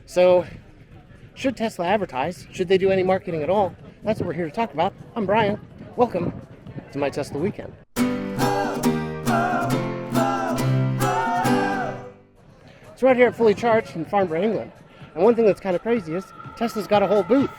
So, should Tesla advertise? Should they do any marketing at all? That's what we're here to talk about. I'm Brian. Welcome to my Tesla Weekend. It's right here at Fully Charged in Farnborough, England. And one thing that's kind of crazy is Tesla's got a whole booth.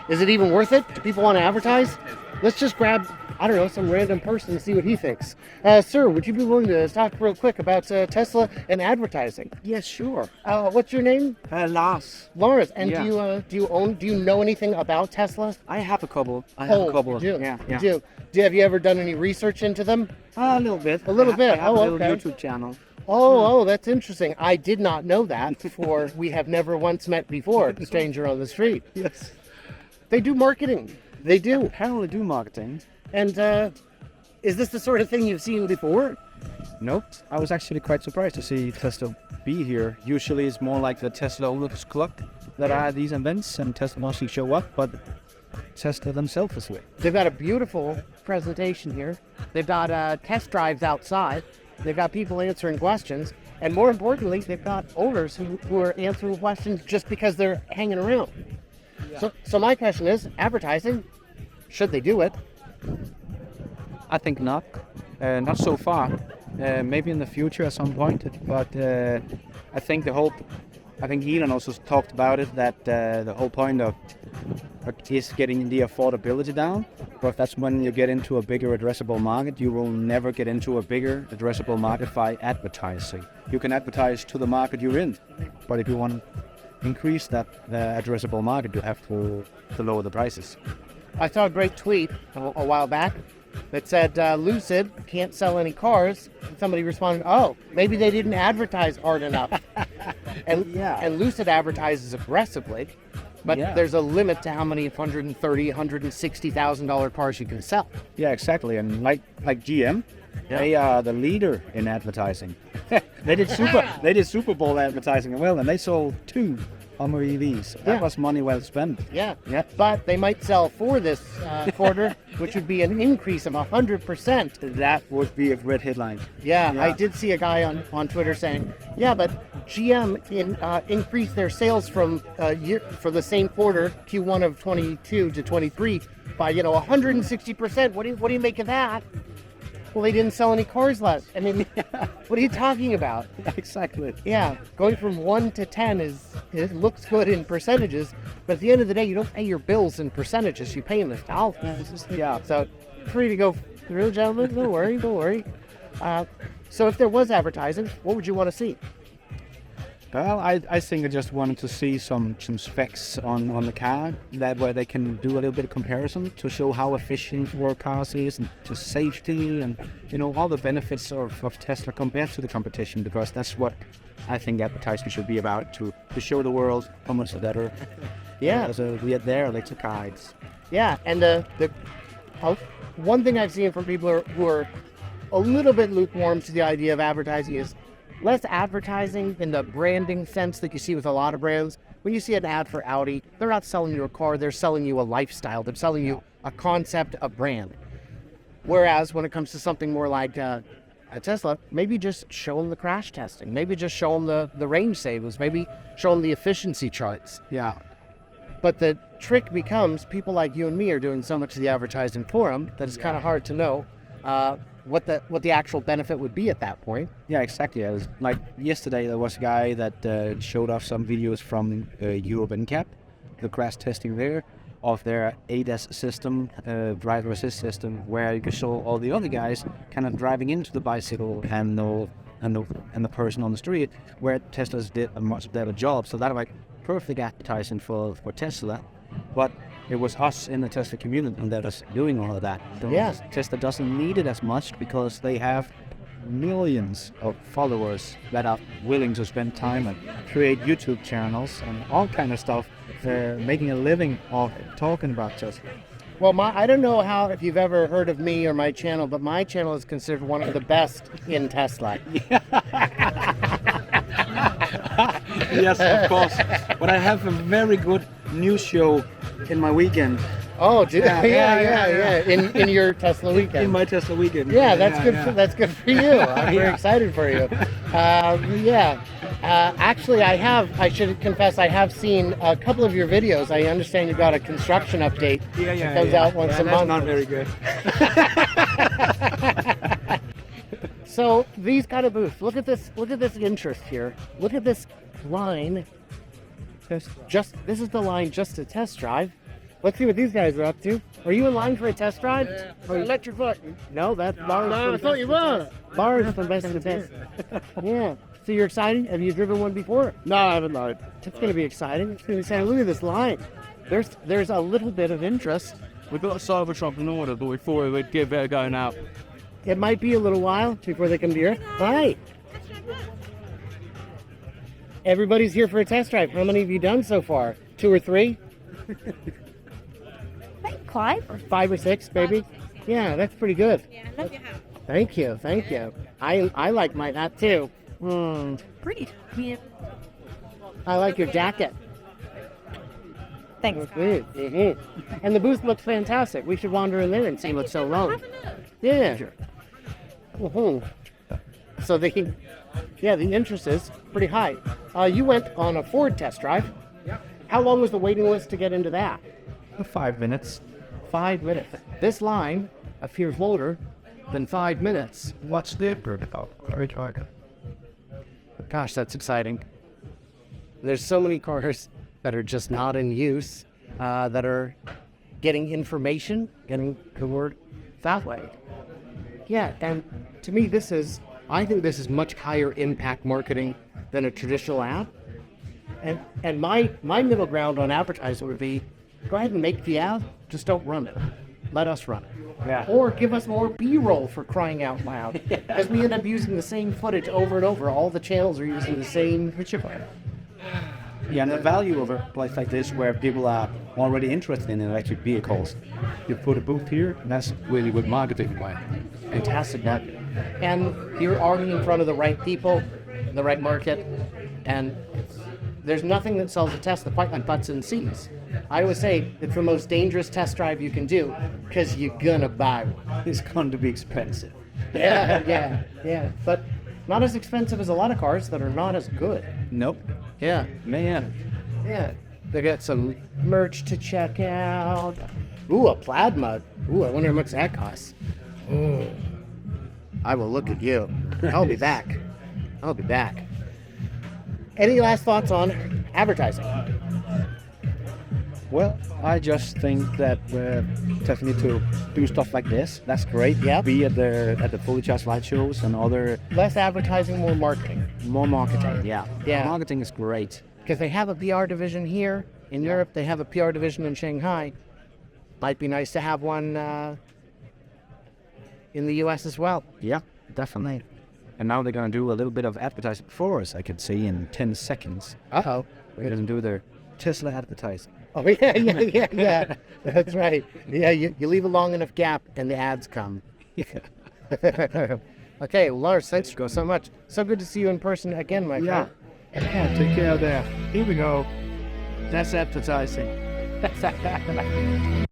Is it even worth it? Do people want to advertise? Let's just grab, I don't know, some random person and see what he thinks. Sir, would you be willing to talk real quick about Tesla and advertising? Yes, sure. What's your name? Lars. Lawrence. And Yeah. do you know anything about Tesla? I have a couple. You do? Yeah. You do. Have you ever done any research into them? A little bit. A little bit. I have Oh, a little okay. YouTube channel. Oh, that's interesting. I did not know that, for we have never once met before, a stranger on the street. Yes. They do marketing. They do. Apparently do marketing. And is this the sort of thing you've seen before? Nope. I was actually quite surprised to see Tesla be here. Usually it's more like the Tesla Owners Club that are at these events and Tesla mostly show up, but Tesla themselves is with. They've got a beautiful presentation here. They've got test drives outside. They've got people answering questions. And more importantly, they've got owners who are answering questions just because they're hanging around. Yeah. So my question is, advertising, should they do it? I think not. Not so far. Maybe in the future at some point, but I think Elon also talked about it, that the whole point of is getting the affordability down. But that's when you get into a bigger addressable market. You will never get into a bigger addressable market by advertising. You can advertise to the market you're in, but if you want to increase that addressable market, you have to lower the prices. I saw a great tweet a while back that said Lucid can't sell any cars. And somebody responded, oh, maybe they didn't advertise hard enough. And Lucid advertises aggressively, but there's a limit to how many $130,000, $160,000 cars you can sell. Yeah, exactly. And like GM, they are the leader in advertising. They did Super Bowl advertising as well, and they sold 2 Hummer EVs. That was money well spent. Yeah. But they might sell 4 this quarter, which would be an increase of 100%. That would be a great headline. Yeah, I did see a guy on Twitter saying, yeah, but GM increased their sales from for the same quarter, Q1 of 22 to 23, by 160%. What do you make of that? Well, they didn't sell any cars less. I mean, what are you talking about? Exactly. Yeah, going from 1 to 10 it looks good in percentages, but at the end of the day, you don't pay your bills in percentages. You pay them in dollars. Yeah, so free to go through, gentlemen. Don't worry. So if there was advertising, what would you want to see? Well, I think I just wanted to see some specs on the car, that way they can do a little bit of comparison to show how efficient your car is and to safety and all the benefits of Tesla compared to the competition, because that's what I think advertising should be about, to show the world how much better. Yeah. So we are there, electric guides. Yeah, and one thing I've seen from people who are a little bit lukewarm to the idea of advertising is less advertising in the branding sense that you see with a lot of brands. When you see an ad for Audi, they're not selling you a car, they're selling you a lifestyle. They're selling you a concept, a brand. Whereas when it comes to something more like a Tesla, maybe just show them the crash testing. Maybe just show them the range savings. Maybe show them the efficiency charts. Yeah. But the trick becomes people like you and me are doing so much of the advertising for them that it's kind of hard to know what the actual benefit would be at that point. Yeah, exactly. Like yesterday, there was a guy that showed off some videos from Europe NCAP, the crash testing there of their ADAS system, driver assist system, where you can show all the other guys kind of driving into the bicycle and the person on the street, where Tesla's did a much better job. So that like perfect advertising for Tesla, but it was us in the Tesla community that was doing all of that. So Tesla doesn't need it as much because they have millions of followers that are willing to spend time and create YouTube channels and all kind of stuff. They're making a living of talking about Tesla. Well, I don't know if you've ever heard of me or my channel, but my channel is considered one of the best in Tesla. Yes, of course. But I have a very good news show in my weekend. Oh, yeah. In your Tesla weekend. In my Tesla weekend. Yeah, that's good. That's good for you. I'm very excited for you. Actually, I should confess, I have seen a couple of your videos. I understand you got a construction update. Yeah. Comes out once a month. Not very good. So these kind of booths, look at this interest here. Look at this line. This is the line just to test drive. Let's see what these guys are up to. Are you in line for a test drive? Yeah. Or Electric button. No, that's Lars. No, I thought you were. Lars from Best of the Best. Yeah. So you're excited? Have you driven one before? No, I haven't lied. It's going to be exciting. It's going to be exciting. Look at this line. There's a little bit of interest. We've got a Cybertruck in order, but before we'd give it a go now. It might be a little while before they come to here. Hi. Everybody's here for a test drive. How many have you done so far? 2 or 3? Clive? Or 5 or 6, maybe? Yeah, that's pretty good. Yeah, I love your hat. Thank you. I like my hat too. Pretty. Yeah. I like your jacket. Thanks. And the booth looks fantastic. We should wander in there and see what's so wrong. Yeah. So the interest is pretty high. You went on a Ford test drive. Yep. How long was the waiting list to get into that? 5 minutes. 5 minutes. This line appears longer than 5 minutes. What's the protocol? Gosh, that's exciting. There's so many cars that are just not in use, that are getting information, getting the word that way. Yeah, and to me, I think this is much higher impact marketing than a traditional ad. And my middle ground on advertising would be, go ahead and make the ad, just don't run it. Let us run it. Yeah. Or give us more B-roll, for crying out loud. Because we end up using the same footage over and over. All the channels are using the same picture. Yeah, and the value of a place like this where people are already interested in electric vehicles. You put a booth here, and that's really good marketing way. Fantastic, that. And you're already in front of the right people, the right market, and there's nothing that sells a Tesla quite like butts and seats. I always say it's the most dangerous test drive you can do, because you're gonna buy one. It's going to be expensive. Yeah. But not as expensive as a lot of cars that are not as good. Nope. Yeah. Man. Yeah. They got some merch to check out. Ooh, a plaid mug. Ooh, I wonder how much that costs. Ooh. I will look at you. I'll be back. Any last thoughts on advertising? Well, I just think that Tesla need to do stuff like this. That's great. Yeah. Be at the fully charged light shows and other Less advertising, more marketing. more marketing. Yeah. Yeah. Marketing is great. Because they have a PR division here. In Europe, they have a PR division in Shanghai. Might be nice to have one in the US as well. Yeah, definitely. And now they're gonna do a little bit of advertising for us. I could see in 10 seconds. Uh-oh. We're gonna do their Tesla Advertise. Oh, yeah. That's right. Yeah, you leave a long enough gap and the ads come. Okay, well, Lars, thanks so much. So good to see you in person again, my friend. Yeah, take care of that. Here we go. That's advertising.